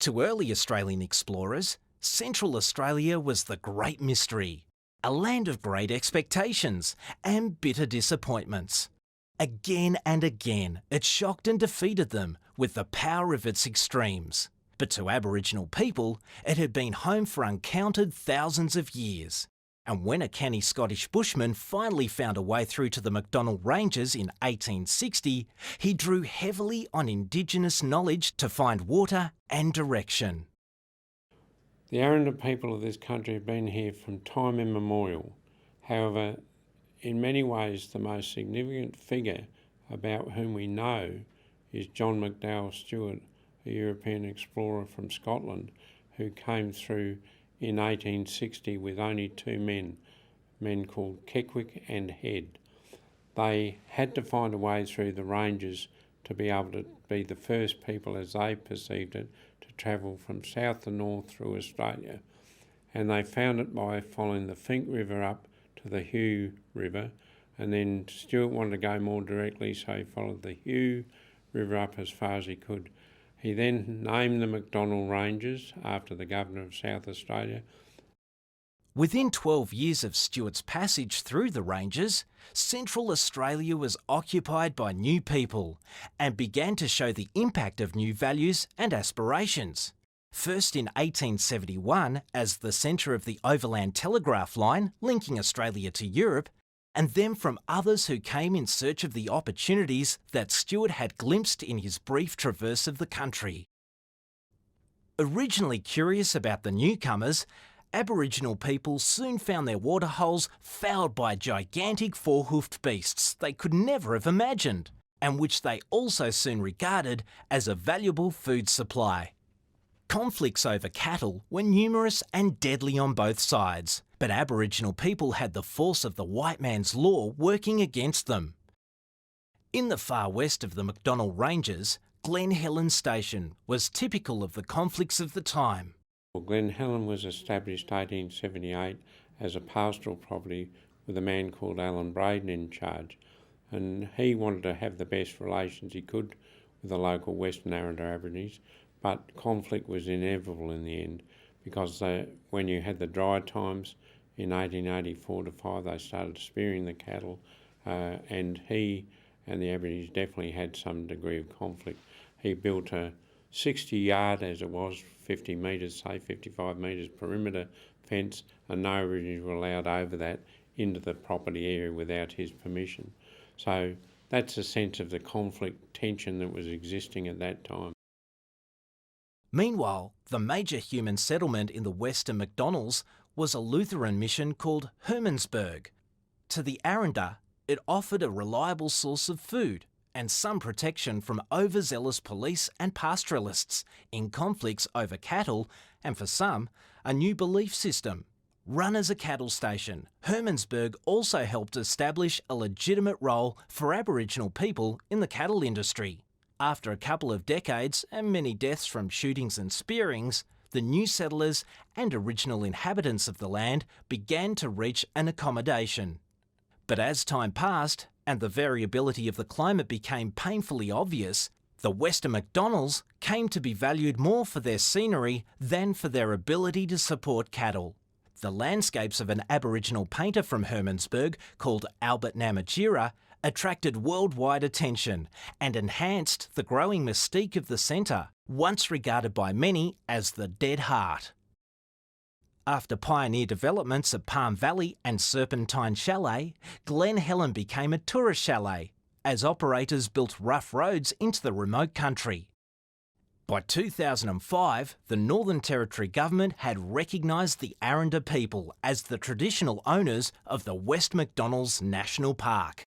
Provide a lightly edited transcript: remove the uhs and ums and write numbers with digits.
To early Australian explorers, Central Australia was the great mystery, a land of great expectations and bitter disappointments. Again and again, it shocked and defeated them with the power of its extremes. But to Aboriginal people, it had been home for uncounted thousands of years. And when a canny Scottish bushman finally found a way through to the Macdonnell Ranges in 1860, he drew heavily on Indigenous knowledge to find water and direction. The Aranda people of this country have been here from time immemorial. However, in many ways the most significant figure about whom we know is John McDowell Stuart, a European explorer from Scotland who came through in 1860 with only two men called Keckwick and Head. They had to find a way through the ranges to be able to be the first people, as they perceived it, to travel from south to north through Australia. And they found it by following the Fink River up to the Hugh River, and then Stuart wanted to go more directly, so he followed the Hugh River up as far as he could. He then named the Macdonnell Ranges after the Governor of South Australia. Within 12 years of Stuart's passage through the ranges, Central Australia was occupied by new people and began to show the impact of new values and aspirations. First in 1871 as the centre of the overland telegraph line linking Australia to Europe, and then from others who came in search of the opportunities that Stuart had glimpsed in his brief traverse of the country. Originally curious about the newcomers, Aboriginal people soon found their waterholes fouled by gigantic four-hoofed beasts they could never have imagined, and which they also soon regarded as a valuable food supply. Conflicts over cattle were numerous and deadly on both sides, but Aboriginal people had the force of the white man's law working against them. In the far west of the Macdonnell Ranges, Glen Helen Station was typical of the conflicts of the time. Well, Glen Helen was established 1878 as a pastoral property with a man called Alan Braden in charge, and he wanted to have the best relations he could with the local Western Aranda Aborigines, but conflict was inevitable in the end because when you had the dry times in 1884 to 5, they started spearing the cattle, and he and the Aborigines definitely had some degree of conflict. He built a 60-yard, as it was, 50 metres, say 55 metres perimeter fence, and no Aborigines were allowed over that into the property area without his permission. So that's a sense of the conflict tension that was existing at that time. Meanwhile, the major human settlement in the western Macdonnells was a Lutheran mission called Hermannsburg. To the Aranda, it offered a reliable source of food and some protection from overzealous police and pastoralists in conflicts over cattle and, for some, a new belief system. Run as a cattle station, Hermannsburg also helped establish a legitimate role for Aboriginal people in the cattle industry. After a couple of decades and many deaths from shootings and spearings, the new settlers and original inhabitants of the land began to reach an accommodation. But as time passed and the variability of the climate became painfully obvious, the Western Macdonnells came to be valued more for their scenery than for their ability to support cattle. The landscapes of an Aboriginal painter from Hermannsburg called Albert Namatjira attracted worldwide attention and enhanced the growing mystique of the centre, once regarded by many as the Dead Heart. After pioneer developments at Palm Valley and Serpentine Chalet, Glen Helen became a tourist chalet, as operators built rough roads into the remote country. By 2005, the Northern Territory Government had recognised the Aranda people as the traditional owners of the West Macdonnells National Park.